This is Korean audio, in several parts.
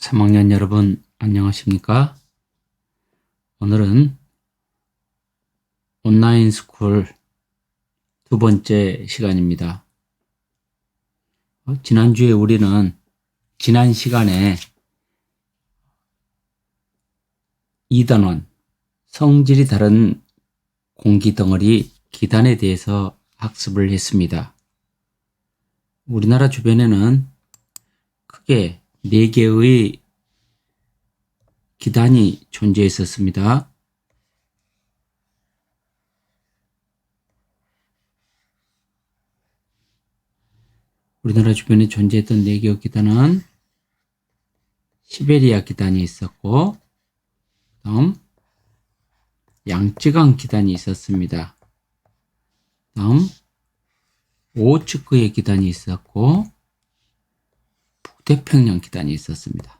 3학년 여러분 안녕하십니까? 오늘은 온라인 스쿨 두 번째 시간입니다. 지난주에 우리는 지난 시간에 2단원 성질이 다른 공기덩어리 기단에 대해서 학습을 했습니다. 우리나라 주변에는 크게 4개의 기단이 존재했었습니다. 우리나라 주변에 존재했던 4개의 기단은 시베리아 기단이 있었고, 다음 양쯔강 기단이 있었습니다. 다음 오호츠크의 기단이 있었고, 북태평양 기단이 있었습니다.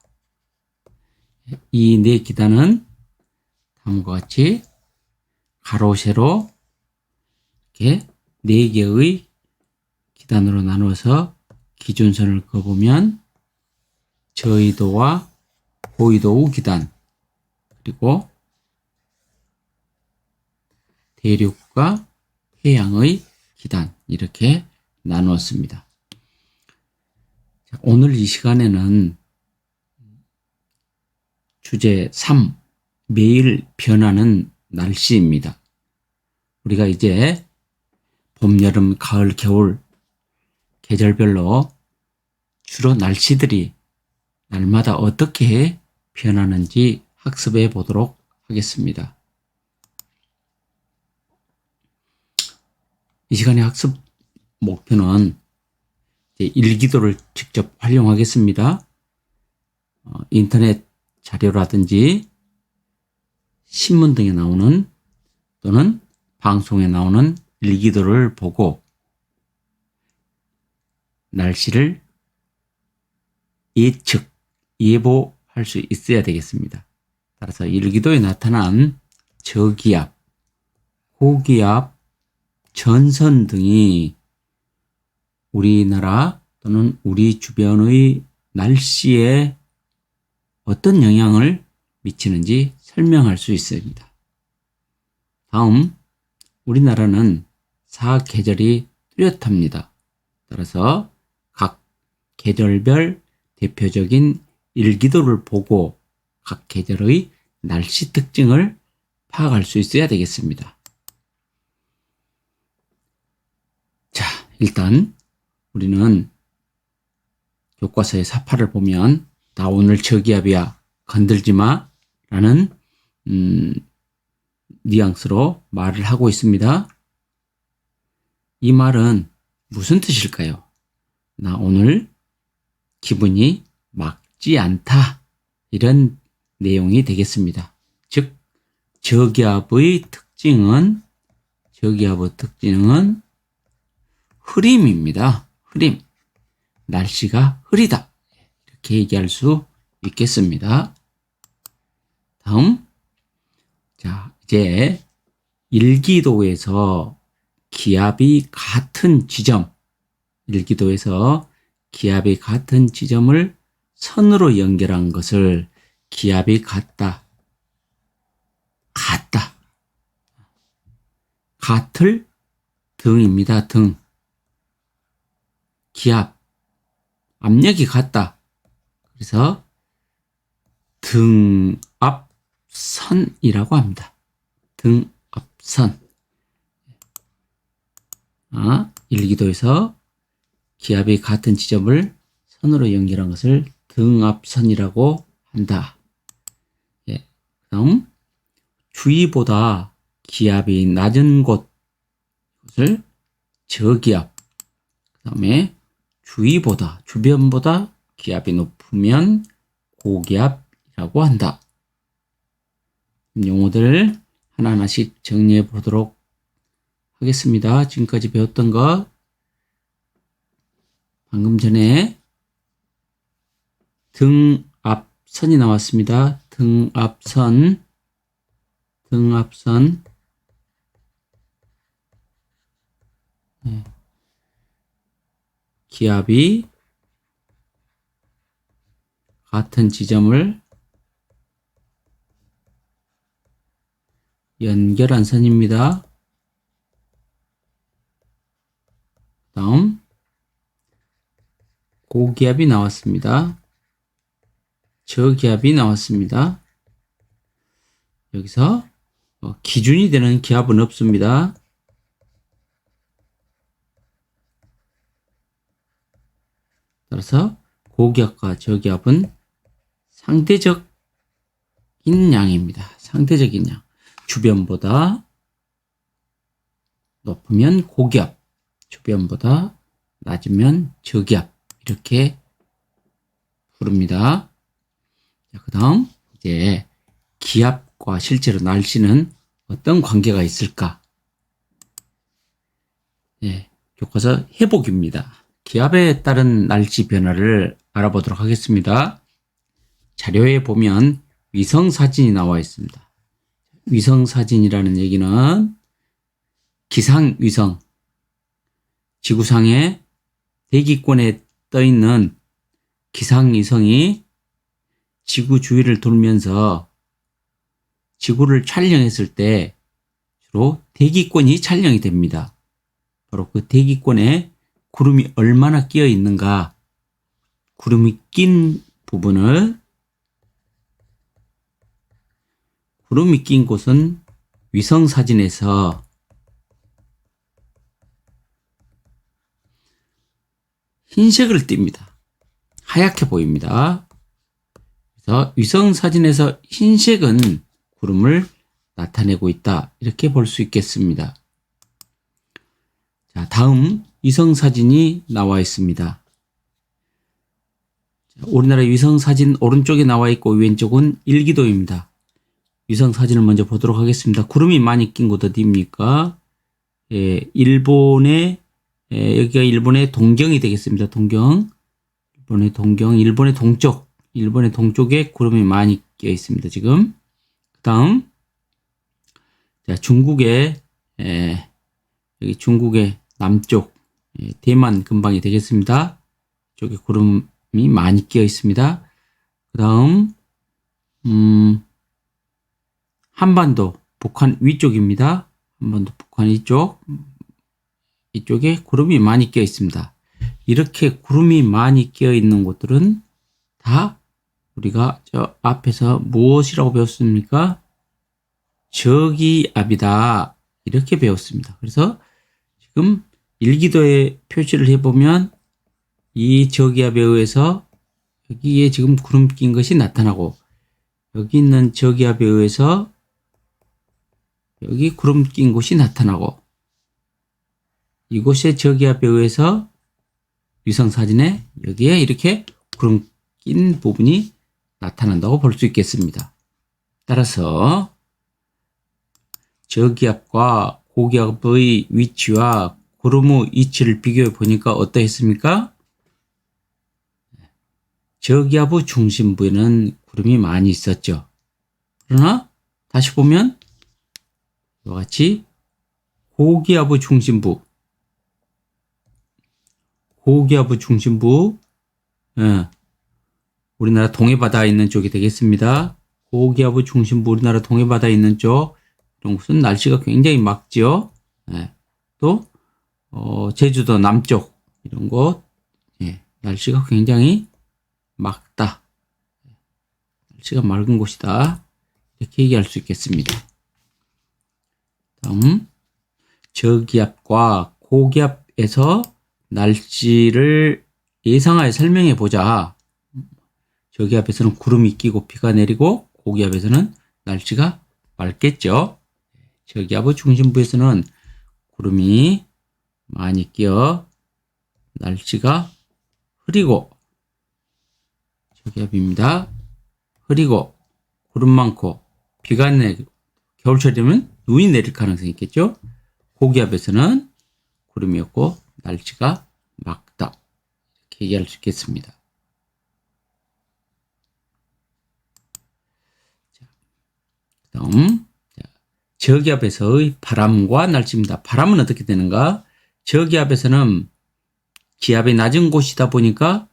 이 4기단은 다음과 같이 가로 세로 이렇게 4개의 기단으로 나누어서 기준선을 그어보면 저緯도와 고緯도 우기단, 그리고 대륙과 해양의 기단, 이렇게 나누었습니다. 오늘 이 시간에는 주제 3, 매일 변하는 날씨입니다. 우리가 이제 봄, 여름, 가을, 겨울 계절별로 주로 날씨들이 날마다 어떻게 변하는지 학습해 보도록 하겠습니다. 이 시간의 학습 목표는 일기도를 직접 활용하겠습니다. 인터넷 자료라든지 신문 등에 나오는 또는 방송에 나오는 일기도를 보고 날씨를 예측, 예보할 수 있어야 되겠습니다. 따라서 일기도에 나타난 저기압, 고기압, 전선 등이 우리나라 또는 우리 주변의 날씨에 어떤 영향을 미치는지 설명할 수 있습니다. 다음, 우리나라는 4계절이 뚜렷합니다. 따라서 각 계절별 대표적인 일기도를 보고 각 계절의 날씨 특징을 파악할 수 있어야 되겠습니다. 자, 일단 우리는 교과서의 사파를 보면 나 오늘 저기압이야 건들지마 라는 뉘앙스로 말을 하고 있습니다. 이 말은 무슨 뜻일까요? 나 오늘 기분이 막지 않다, 이런 내용이 되겠습니다. 즉 저기압의 특징은 흐림입니다. 흐림. 날씨가 흐리다, 이렇게 얘기할 수 있겠습니다. 다음, 자, 이제 일기도에서 기압이 같은 지점, 을 선으로 연결한 것을 기압이 같다, 같을 등입니다. 등. 기압, 압력이 같다. 그래서 등압선이라고 합니다. 등압선. 일기도에서 기압이 같은 지점을 선으로 연결한 것을 등압선이라고 한다. 예. 다음, 주위보다 기압이 낮은 곳을 저기압, 그 다음에 주변보다 기압이 높으면 고기압이라고 한다. 용어들 하나하나씩 정리해 보도록 하겠습니다. 지금까지 배웠던 것, 방금 전에 등압선이 나왔습니다. 등압선. 기압이 같은 지점을 연결한 선입니다. 다음 고기압이 나왔습니다. 저기압이 나왔습니다. 여기서 기준이 되는 기압은 없습니다. 따라서 고기압과 저기압은 상대적인 양입니다. 상대적인 양. 주변보다 높으면 고기압, 주변보다 낮으면 저기압 이렇게 부릅니다. 그 다음 이제 기압과 실제로 날씨는 어떤 관계가 있을까? 네, 교과서 해복입니다. 기압에 따른 날씨 변화를 알아보도록 하겠습니다. 자료에 보면 위성사진이 나와 있습니다. 위성사진이라는 얘기는 기상위성, 지구상의 대기권에 떠 있는 기상위성이 지구 주위를 돌면서 지구를 촬영했을 때 주로 대기권이 촬영이 됩니다. 바로 그 대기권에 구름이 얼마나 끼어 있는가, 구름이 낀 부분을, 구름이 낀 곳은 위성사진에서 흰색을 띱니다. 하얗게 보입니다. 그래서 위성사진에서 흰색은 구름을 나타내고 있다. 이렇게 볼 수 있겠습니다. 자, 다음 위성사진이 나와 있습니다. 우리나라 위성사진 오른쪽에 나와 있고 왼쪽은 일기도입니다. 위성사진을 먼저 보도록 하겠습니다. 구름이 많이 낀 곳 어디입니까? 일본의 여기가 일본의 동경이 되겠습니다. 동경. 일본의 동쪽에 구름이 많이 끼어 있습니다. 지금. 그 다음, 자, 여기 중국의 남쪽, 대만 근방이 되겠습니다. 이쪽에 구름이 많이 끼어 있습니다. 그 다음, 한반도, 북한 위쪽입니다. 한반도, 북한 이쪽에 구름이 많이 끼어 있습니다. 이렇게 구름이 많이 끼어 있는 곳들은 다 우리가 저 앞에서 무엇이라고 배웠습니까? 저기압이다. 이렇게 배웠습니다. 그래서 지금 일기도에 표시를 해보면 이 저기압에 의해서 여기에 지금 구름 낀 것이 나타나고, 여기 있는 저기압에 의해서 여기 구름 낀 곳이 나타나고, 이곳의 저기압에 의해서 위성사진에 여기에 이렇게 구름 낀 부분이 나타난다고 볼 수 있겠습니다. 따라서 저기압과 고기압의 위치와 구름의 위치를 비교해 보니까 어떠했습니까? 저기압의 중심부에는 구름이 많이 있었죠. 그러나 다시 보면 이와 같이 고기압의 중심부, 우리나라 동해바다에 있는 쪽이 되겠습니다. 고기압의 중심부, 우리나라 동해바다에 있는 쪽, 이런 곳은 날씨가 굉장히 맑죠. 또 제주도 남쪽 이런 곳, 날씨가 굉장히 맑다. 날씨가 맑은 곳이다. 이렇게 얘기할 수 있겠습니다. 다음, 저기압과 고기압에서 날씨를 예상하여 설명해 보자. 저기압에서는 구름이 끼고 비가 내리고, 고기압에서는 날씨가 맑겠죠. 저기압의 중심부에서는 구름이 많이 끼어 날씨가 흐리고, 저기압입니다. 흐리고 구름 많고 비가 내리고, 겨울철 되면 눈이 내릴 가능성이 있겠죠. 고기압에서는 구름이 없고 날씨가 맑다. 이렇게 얘기할 수 있겠습니다. 다음, 저기압에서의 바람과 날씨입니다. 바람은 어떻게 되는가? 저기압에서는 기압이 낮은 곳이다 보니까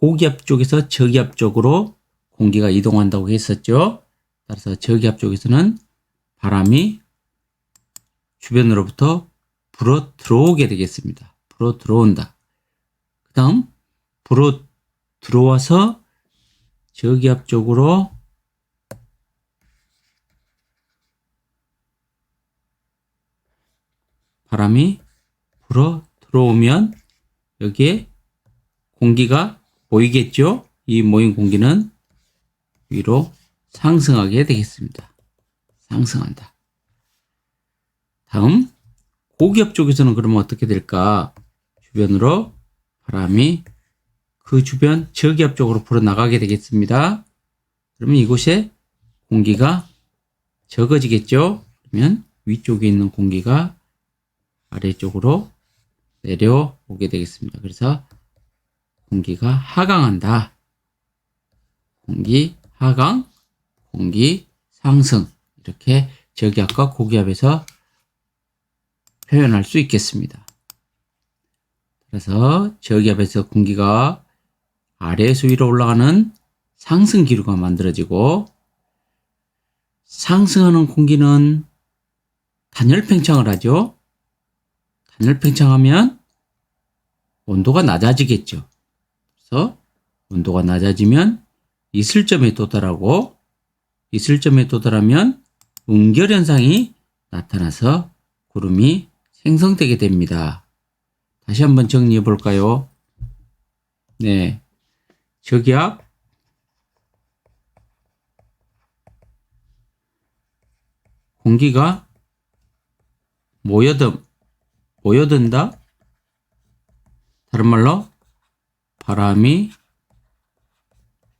고기압 쪽에서 저기압 쪽으로 공기가 이동한다고 했었죠. 따라서 저기압 쪽에서는 바람이 주변으로부터 불어 들어오게 되겠습니다. 불어 들어온다. 그 다음 불어 들어와서 저기압 쪽으로 바람이 불어 들어오면 여기에 공기가 모이겠죠. 이 모인 공기는 위로 상승하게 되겠습니다. 상승한다. 다음 고기압 쪽에서는 그러면 어떻게 될까? 주변으로 바람이 그 주변 저기압 쪽으로 불어나가게 되겠습니다. 그러면 이곳에 공기가 적어지겠죠. 그러면 위쪽에 있는 공기가 아래쪽으로 내려오게 되겠습니다. 그래서 공기가 하강한다. 공기 하강, 공기 상승, 이렇게 저기압과 고기압에서 표현할 수 있겠습니다. 그래서 저기압에서 공기가 아래에서 위로 올라가는 상승 기류가 만들어지고, 상승하는 공기는 단열 팽창을 하죠. 단열 팽창하면 온도가 낮아지겠죠. 그래서 온도가 낮아지면 이슬점에 도달하고, 이슬점에 도달하면 응결 현상이 나타나서 구름이 생성되게 됩니다. 다시 한번 정리해 볼까요? 네. 저기압, 공기가 모여든다. 다른 말로 바람이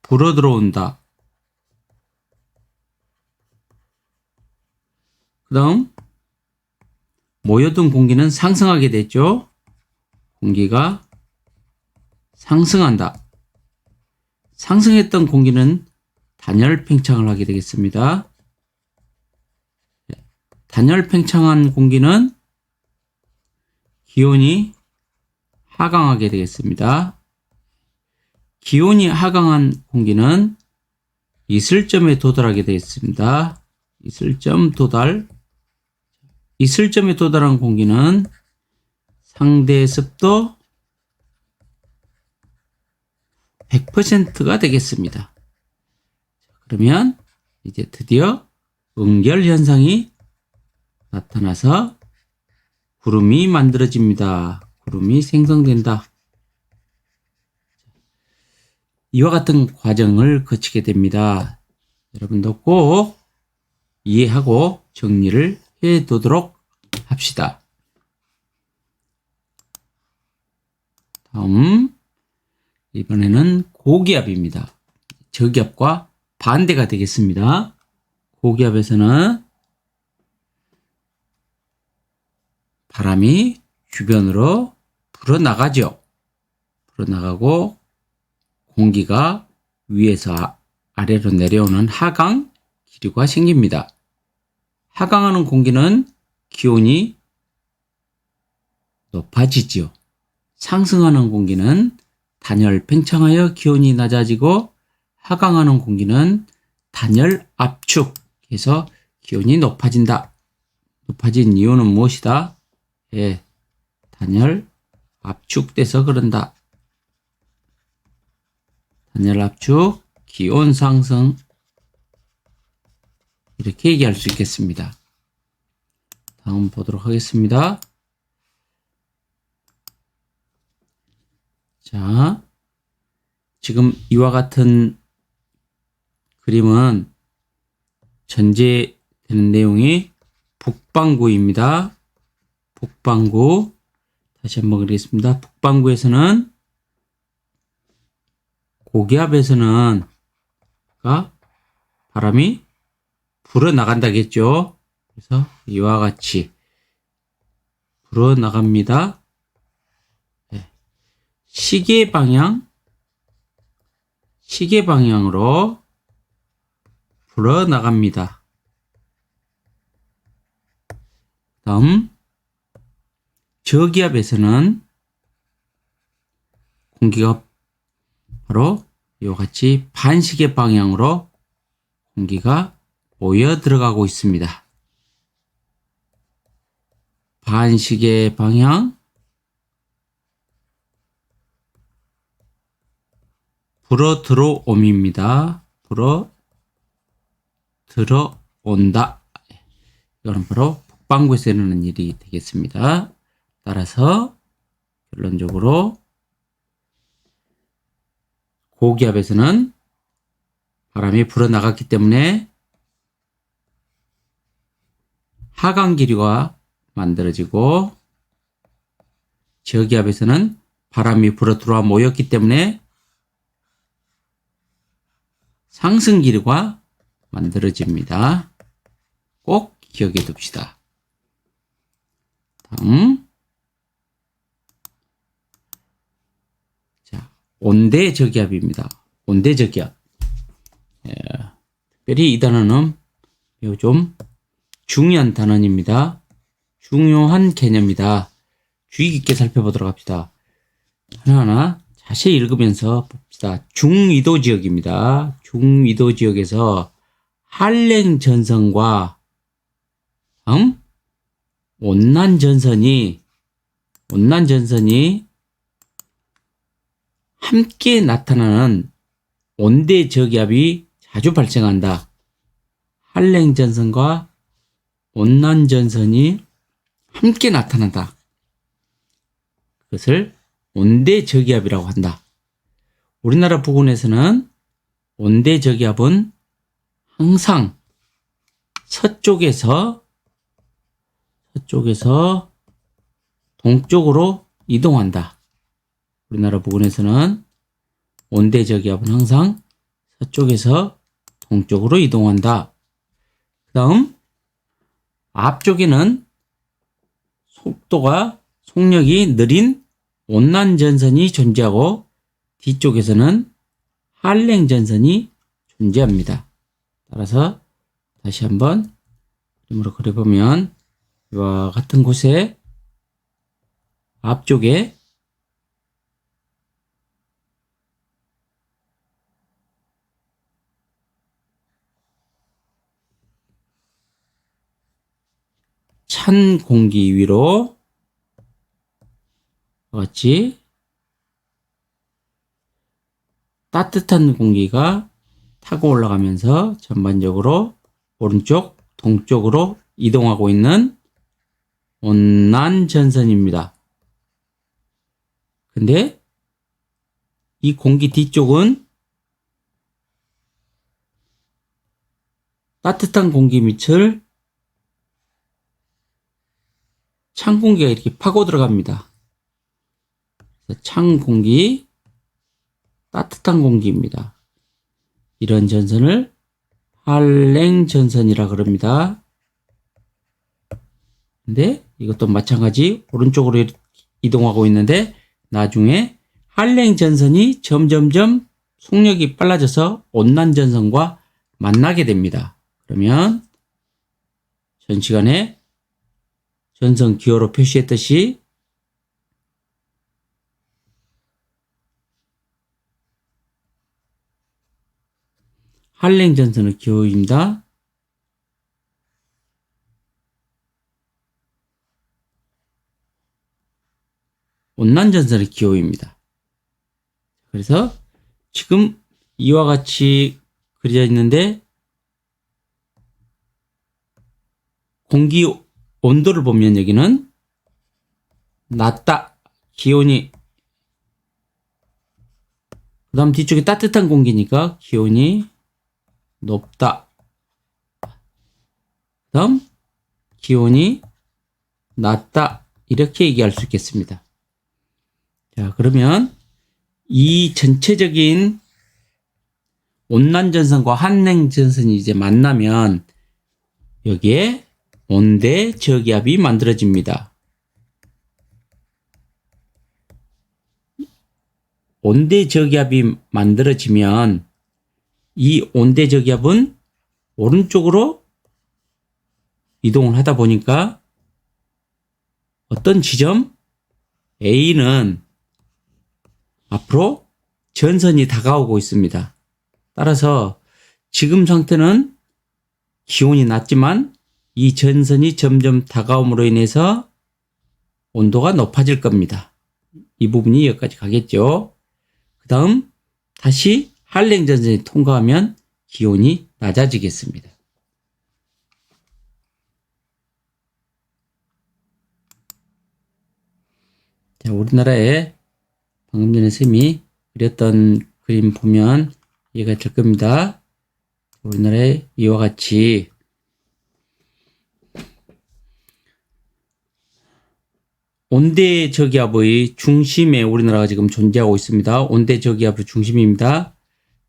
불어 들어온다. 그 다음 모여든 공기는 상승하게 됐죠. 공기가 상승한다. 상승했던 공기는 단열 팽창을 하게 되겠습니다. 단열 팽창한 공기는 기온이 하강하게 되겠습니다. 기온이 하강한 공기는 이슬점에 도달하게 되겠습니다. 이슬점 도달. 이슬점에 도달한 공기는 상대 습도 100%가 되겠습니다. 그러면 이제 드디어 응결 현상이 나타나서 구름이 만들어집니다. 구름이 생성된다. 이와 같은 과정을 거치게 됩니다. 여러분도 꼭 이해하고 정리를 해 두도록 합시다. 다음, 이번에는 고기압입니다. 저기압과 반대가 되겠습니다. 고기압에서는 바람이 주변으로 불어나가죠. 불어나가고 공기가 위에서 아래로 내려오는 하강 기류가 생깁니다. 하강하는 공기는 기온이 높아지지요. 상승하는 공기는 단열 팽창하여 기온이 낮아지고, 하강하는 공기는 단열 압축해서 기온이 높아진다. 높아진 이유는 무엇이다? 예, 단열 압축돼서 그런다. 단열 압축, 기온 상승, 이렇게 얘기할 수 있겠습니다. 다음 보도록 하겠습니다. 자, 지금 이와 같은 그림은 전제되는 내용이 북반구입니다. 북반구. 다시 한번 그리겠습니다. 북반구에서는 고기압에서는 바람이 불어나간다겠죠. 그래서 이와 같이 불어나갑니다. 네. 시계 방향으로 불어나갑니다. 다음, 저기압에서는 공기가 바로 이와 같이 반시계 방향으로 공기가 모여 들어가고 있습니다. 반시계 방향, 불어 들어옴입니다. 불어 들어온다. 이거는 바로 북반구에서 일어나는 일이 되겠습니다. 따라서 결론적으로 고기압에서는 바람이 불어나갔기 때문에 하강 기류가 만들어지고, 저기압에서는 바람이 불어 들어와 모였기 때문에 상승 기류가 만들어집니다. 꼭 기억해 둡시다. 다음, 자, 온대 저기압입니다. 온대 저기압. 특별히 이 단어는 매우 좀 중요한 단어입니다. 중요한 개념이다. 주의 깊게 살펴보도록 합시다. 하나하나 자세히 읽으면서 봅시다. 중위도 지역입니다. 중위도 지역에서 한랭 전선과 온난 전선이 함께 나타나는 온대 저기압이 자주 발생한다. 한랭 전선과 온난 전선이 함께 나타난다. 그것을 온대 저기압이라고 한다. 우리나라 부근에서는 온대 저기압은 항상 서쪽에서 동쪽으로 이동한다. 우리나라 부근에서는 온대 저기압은 항상 서쪽에서 동쪽으로 이동한다. 그 다음 앞쪽에는 속력이 느린 온난 전선이 존재하고, 뒤쪽에서는 한랭 전선이 존재합니다. 따라서 다시 한번 그림으로 그려보면 이와 같은 곳에 앞쪽에 찬 공기 위로 같이 따뜻한 공기가 타고 올라가면서 전반적으로 오른쪽 동쪽으로 이동하고 있는 온난 전선입니다. 근데 이 공기 뒤쪽은 따뜻한 공기 밑을 찬 공기가 이렇게 파고 들어갑니다. 찬 공기, 따뜻한 공기입니다. 이런 전선을 한랭 전선이라 그럽니다. 근데 이것도 마찬가지 오른쪽으로 이동하고 있는데, 나중에 한랭 전선이 점점점 속력이 빨라져서 온난 전선과 만나게 됩니다. 그러면 전 시간에 전선 기호로 표시했듯이 한랭 전선의 기호입니다. 온난 전선의 기호입니다. 그래서 지금 이와 같이 그려져 있는데, 공기 온도를 보면 여기는 낮다. 기온이, 그 다음 뒤쪽에 따뜻한 공기니까 기온이 높다. 그 다음 기온이 낮다. 이렇게 얘기할 수 있겠습니다. 자, 그러면 이 전체적인 온난 전선과 한랭 전선이 이제 만나면 여기에 온대 저기압이 만들어집니다. 온대 저기압이 만들어지면 이 온대 저기압은 오른쪽으로 이동을 하다 보니까 어떤 지점 A는 앞으로 전선이 다가오고 있습니다. 따라서 지금 상태는 기온이 낮지만 이 전선이 점점 다가옴으로 인해서 온도가 높아질 겁니다. 이 부분이 여기까지 가겠죠. 그 다음 다시 한랭 전선이 통과하면 기온이 낮아지겠습니다. 자, 우리나라에 방금 전에 쌤이 그렸던 그림 보면 이해가 될 겁니다. 우리나라에 이와 같이 온대 저기압의 중심에 우리나라가 지금 존재하고 있습니다. 온대 저기압의 중심입니다.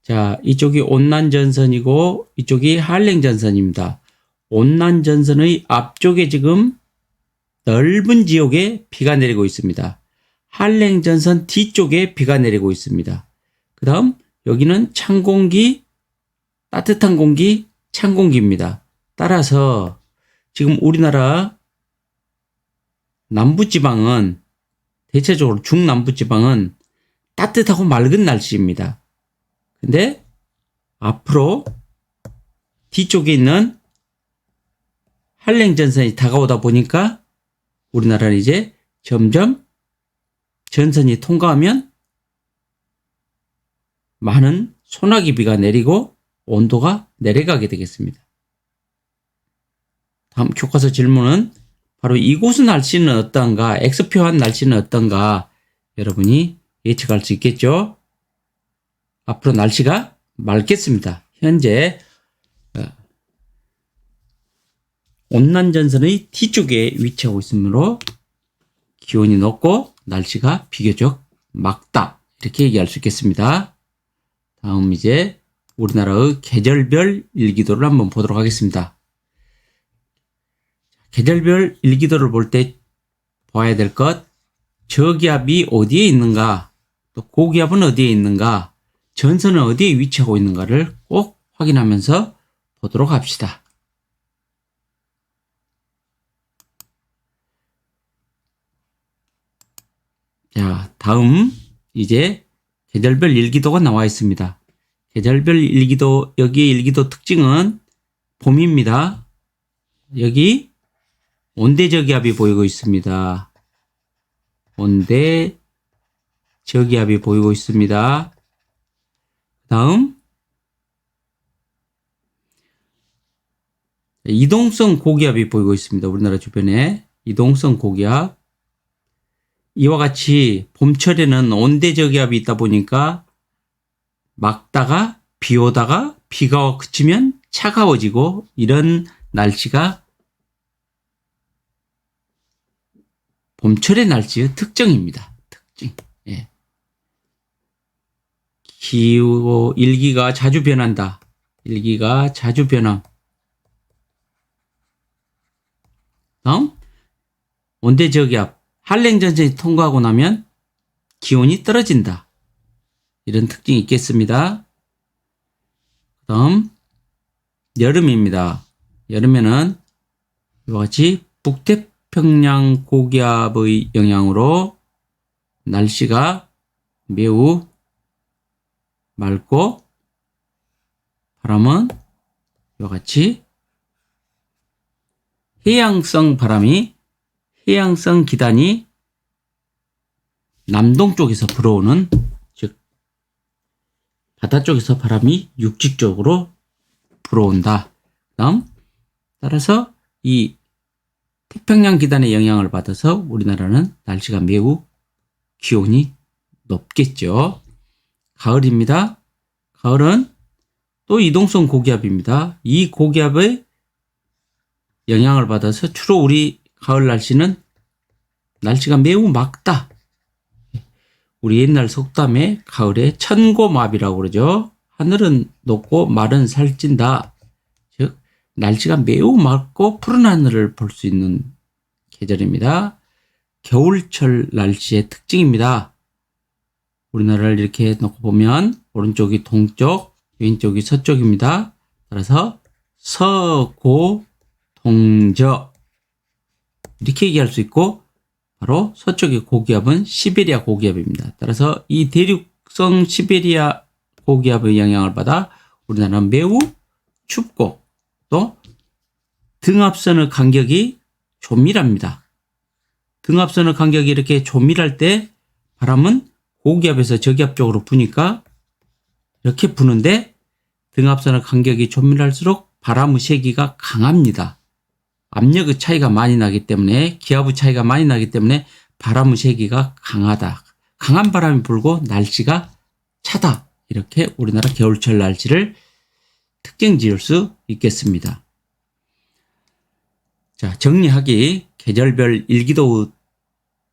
자, 이쪽이 온난전선이고 이쪽이 한랭전선입니다. 온난전선의 앞쪽에 지금 넓은 지역에 비가 내리고 있습니다. 한랭전선 뒤쪽에 비가 내리고 있습니다. 그 다음 여기는 찬 공기, 따뜻한 공기, 찬 공기입니다. 따라서 지금 우리나라 남부지방은 대체적으로 중남부지방은 따뜻하고 맑은 날씨입니다. 근데 앞으로 뒤쪽에 있는 한랭전선이 다가오다 보니까 우리나라는 이제 점점 전선이 통과하면 많은 소나기 비가 내리고 온도가 내려가게 되겠습니다. 다음 교과서 질문은 바로 이곳의 날씨는 어떤가, X표한 날씨는 어떤가 여러분이 예측할 수 있겠죠? 앞으로 날씨가 맑겠습니다. 현재 온난전선의 뒤쪽에 위치하고 있으므로 기온이 높고 날씨가 비교적 맑다 이렇게 얘기할 수 있겠습니다. 다음 이제 우리나라의 계절별 일기도를 한번 보도록 하겠습니다. 계절별 일기도를 볼 때 봐야 될 것, 저기압이 어디에 있는가, 또 고기압은 어디에 있는가, 전선은 어디에 위치하고 있는가를 꼭 확인하면서 보도록 합시다. 자, 다음 이제 계절별 일기도가 나와 있습니다. 계절별 일기도, 여기의 일기도 특징은 봄입니다. 여기 온대저기압이 보이고 있습니다. 온대저기압이 보이고 있습니다. 다음 이동성 고기압이 보이고 있습니다. 우리나라 주변에 이동성 고기압. 이와 같이 봄철에는 온대저기압이 있다 보니까 막다가 비 오다가 비가 그치면 차가워지고 이런 날씨가 봄철의 날씨의 특징입니다. 특징. 예. 기후 일기가 자주 변한다. 일기가 자주 변함. 다음 온대저기압. 한랭전선이 통과하고 나면 기온이 떨어진다. 이런 특징이 있겠습니다. 다음 여름입니다. 여름에는 이와 같이 북태평양 고기압의 영향으로 날씨가 매우 맑고 바람은 이와 같이 해양성 기단이 남동쪽에서 불어오는, 즉 바다 쪽에서 바람이 육지 쪽으로 불어온다. 다음 따라서 이 태평양 기단의 영향을 받아서 우리나라는 날씨가 매우 기온이 높겠죠. 가을입니다. 가을은 또 이동성 고기압입니다. 이 고기압의 영향을 받아서 주로 우리 가을 날씨는 날씨가 매우 맑다. 우리 옛날 속담에 가을에 천고마비라고 그러죠. 하늘은 높고 말은 살찐다. 즉 날씨가 매우 맑고 푸른 하늘을 볼 수 있는 계절입니다. 겨울철 날씨의 특징입니다. 우리나라를 이렇게 놓고 보면 오른쪽이 동쪽, 왼쪽이 서쪽입니다. 따라서 서고 동저 이렇게 얘기할 수 있고, 바로 서쪽의 고기압은 시베리아 고기압입니다. 따라서 이 대륙 북극성 시베리아 고기압의 영향을 받아 우리나라는 매우 춥고 또 등압선의 간격이 조밀합니다. 등압선의 간격이 이렇게 조밀할 때 바람은 고기압에서 저기압 쪽으로 부니까 이렇게 부는데 등압선의 간격이 조밀할수록 바람의 세기가 강합니다. 압력의 차이가 많이 나기 때문에 기압의 차이가 많이 나기 때문에 바람의 세기가 강하다. 강한 바람이 불고 날씨가 차다. 이렇게 우리나라 겨울철 날씨를 특징 지을 수 있겠습니다. 자, 정리하기. 계절별 일기도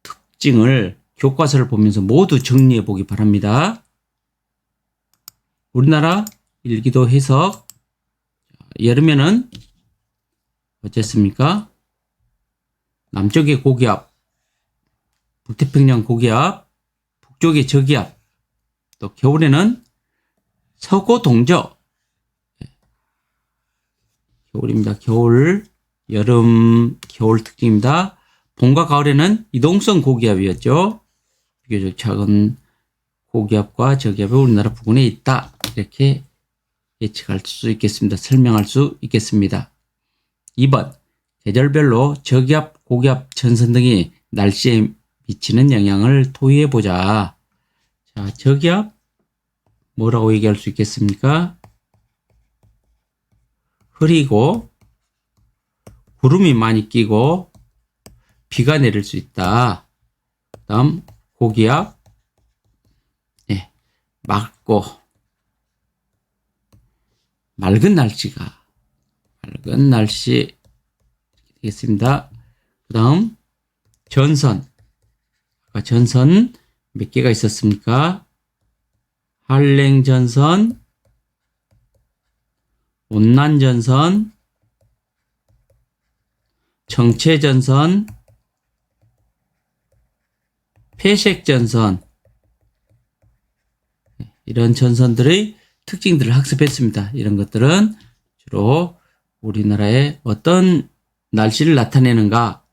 특징을 교과서를 보면서 모두 정리해 보기 바랍니다. 우리나라 일기도 해석. 여름에는 어쨌습니까? 남쪽의 고기압, 북태평양 고기압, 북쪽의 저기압, 또 겨울에는 서고 동저. 겨울입니다. 겨울, 여름, 겨울 특징입니다. 봄과 가을에는 이동성 고기압이었죠. 비교적 작은 고기압과 저기압이 우리나라 부근에 있다. 이렇게 예측할 수 있겠습니다. 설명할 수 있겠습니다. 2번, 계절별로 저기압, 고기압, 전선 등이 날씨에 미치는 영향을 토의해 보자. 자, 저기압 뭐라고 얘기할 수 있겠습니까? 흐리고 구름이 많이 끼고 비가 내릴 수 있다. 다음 고기압, 맑고 맑은 날씨 되겠습니다. 그 다음 전선. 아까 전선 몇 개가 있었습니까? 한랭전선, 온난전선, 정체전선, 폐색전선. 이런 전선들의 특징들을 학습했습니다. 이런 것들은 주로 우리나라의 어떤 날씨를 나타내는가,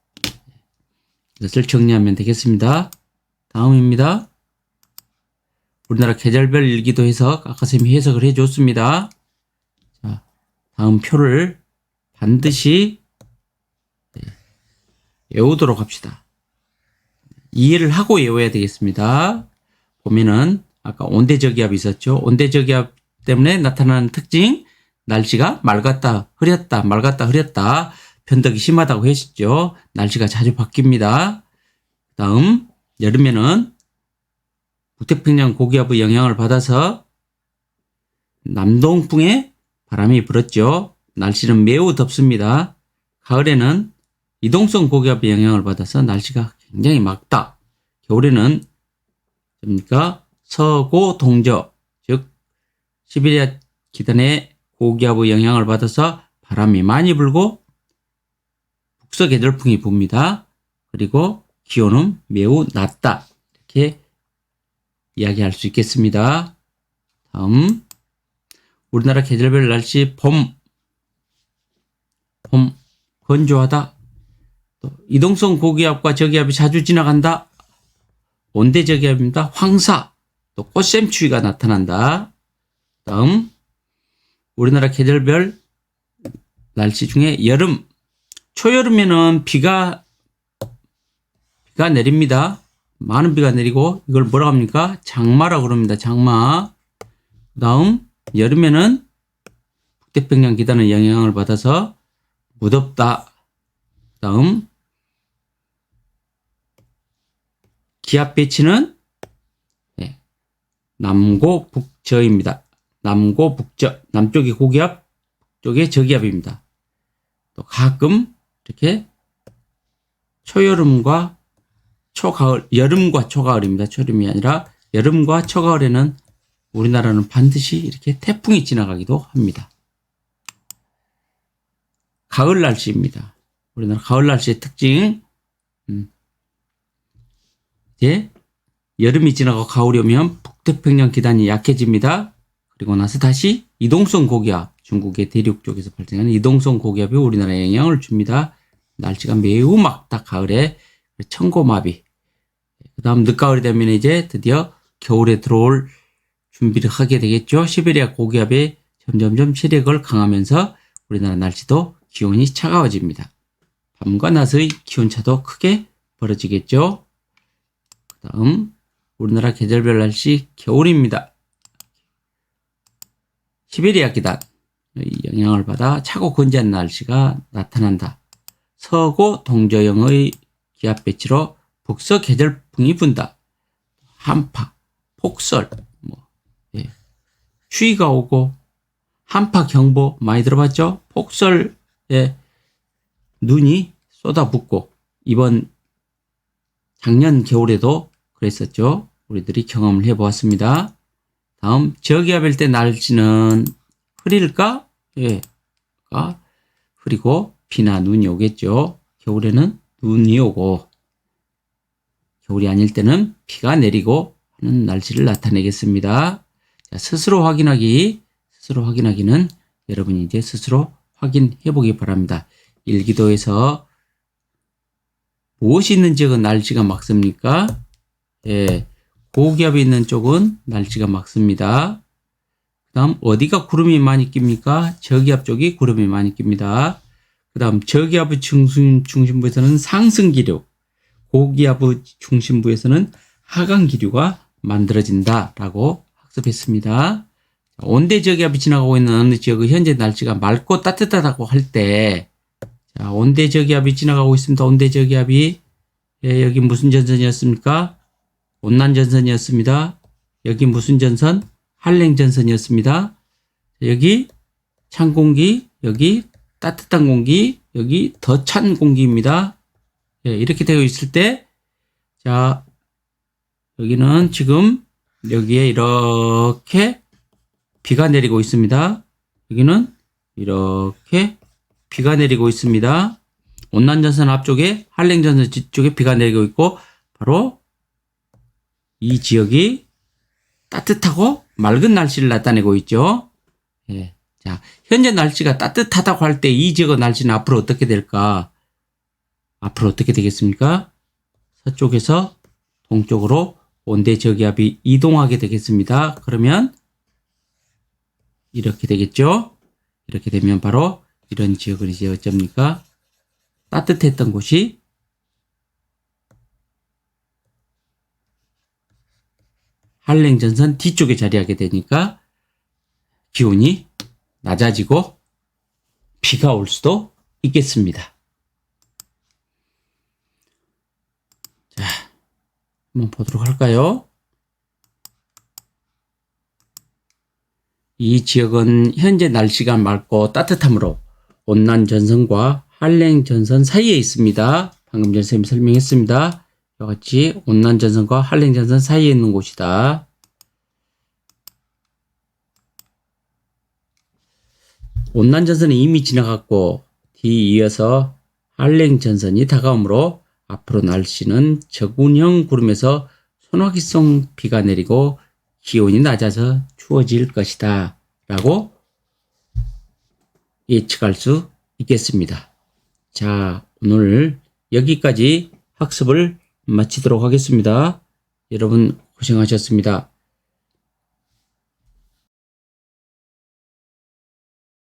이것을 정리하면 되겠습니다. 다음입니다. 우리나라 계절별 일기도 해석, 아까 선생님이 해석을 해줬습니다. 자, 다음 표를 반드시 외우도록 합시다. 이해를 하고 외워야 되겠습니다. 보면은 아까 온대저기압이 있었죠. 온대저기압 때문에 나타나는 특징, 날씨가 맑았다, 흐렸다, 맑았다, 흐렸다, 변덕이 심하다고 했었죠. 날씨가 자주 바뀝니다. 다음 여름에는 북태평양 고기압의 영향을 받아서 남동풍의 바람이 불었죠. 날씨는 매우 덥습니다. 가을에는 이동성 고기압의 영향을 받아서 날씨가 굉장히 맑다. 겨울에는 뭡니까? 서고 동저, 즉 시베리아 기단의 고기압의 영향을 받아서 바람이 많이 불고 북서계절풍이 붑니다. 그리고 기온은 매우 낮다. 이렇게 이야기할 수 있겠습니다. 다음 우리나라 계절별 날씨. 봄 건조하다. 또 이동성 고기압과 저기압이 자주 지나간다. 온대저기압입니다. 황사, 또 꽃샘추위가 나타난다. 다음 우리나라 계절별 날씨 중에 여름. 초여름에는 비가 내립니다. 많은 비가 내리고 이걸 뭐라고 합니까? 장마라고 그럽니다. 장마. 다음 여름에는 북태평양 기단의 영향을 받아서 무덥다. 다음 기압 배치는 남고 북저입니다. 남고 북저. 남쪽이 고기압, 북쪽이 저기압입니다. 또 가끔 이렇게 초여름과 초가을, 여름과 초가을입니다. 초여름이 아니라 여름과 초가을에는 우리나라는 반드시 이렇게 태풍이 지나가기도 합니다. 가을 날씨입니다. 우리나라 가을 날씨의 특징. 이제 여름이 지나고 가을이 오면 북태평양 기단이 약해집니다. 그리고 나서 다시 이동성 고기압, 중국의 대륙 쪽에서 발생하는 이동성 고기압이 우리나라에 영향을 줍니다. 날씨가 매우 맑다. 가을에 천고마비. 그 다음 늦가을이 되면 이제 드디어 겨울에 들어올 준비를 하게 되겠죠. 시베리아 고기압이 점점점 세력을 강하면서 우리나라 날씨도 기온이 차가워집니다. 밤과 낮의 기온차도 크게 벌어지겠죠. 그 다음 우리나라 계절별 날씨 겨울입니다. 시베리아 기단의 영향을 받아 차고 건재한 날씨가 나타난다. 서고 동저형의 기압 배치로 북서 계절풍이 분다. 한파, 폭설, 추위가 오고 한파 경보 많이 들어봤죠? 폭설에 눈이 쏟아붓고 이번 작년 겨울에도 그랬었죠. 우리들이 경험을 해보았습니다. 다음 저기압일 때 날씨는 흐릴까? 예, 흐리고 비나 눈이 오겠죠. 겨울에는 눈이 오고 겨울이 아닐 때는 비가 내리고 하는 날씨를 나타내겠습니다. 자, 스스로 확인하기는 여러분이 이제 스스로 확인해 보기 바랍니다. 일기도에서 무엇이 있는 지역은 날씨가 맑습니까? 예, 고기압이 있는 쪽은 날씨가 맑습니다. 그 다음 어디가 구름이 많이 낍니까? 저기압 쪽이 구름이 많이 낍니다. 그 다음 저기압의 중심부에서는 상승기류, 고기압의 중심부에서는 하강기류가 만들어진다라고 학습했습니다. 온대저기압이 지나가고 있는 어느 지역의 현재 날씨가 맑고 따뜻하다고 할 때, 자, 온대저기압이 지나가고 있습니다. 온대저기압이, 예, 여기 무슨 전선이었습니까? 온난전선이었습니다. 여기 무슨 전선? 한랭전선이었습니다. 여기 찬 공기, 여기 따뜻한 공기, 여기 더 찬 공기입니다. 예, 이렇게 되어 있을 때, 자, 여기는 지금 여기에 이렇게 비가 내리고 있습니다. 여기는 이렇게 비가 내리고 있습니다. 온난전선 앞쪽에 한랭전선 뒤쪽에 비가 내리고 있고 바로 이 지역이 따뜻하고 맑은 날씨를 나타내고 있죠. 예. 자, 현재 날씨가 따뜻하다고 할 때 이 지역의 날씨는 앞으로 어떻게 될까? 앞으로 어떻게 되겠습니까? 서쪽에서 동쪽으로 온대 저기압이 이동하게 되겠습니다. 그러면 이렇게 되겠죠. 이렇게 되면 바로 이런 지역은 이제 어쩝니까? 따뜻했던 곳이 한랭전선 뒤쪽에 자리하게 되니까 기온이 낮아지고 비가 올 수도 있겠습니다. 자, 한번 보도록 할까요? 이 지역은 현재 날씨가 맑고 따뜻함으로 온난전선과 한랭전선 사이에 있습니다. 방금 전에 선생님이 설명했습니다. 이와 같이 온난전선과 한랭전선 사이에 있는 곳이다. 온난전선이 이미 지나갔고 뒤이어서 한랭전선이 다가오므로 앞으로 날씨는 저군형 구름에서 소나기성 비가 내리고 기온이 낮아서 추워질 것이다 라고 예측할 수 있겠습니다. 자, 오늘 여기까지 학습을 마치도록 하겠습니다. 여러분 고생하셨습니다.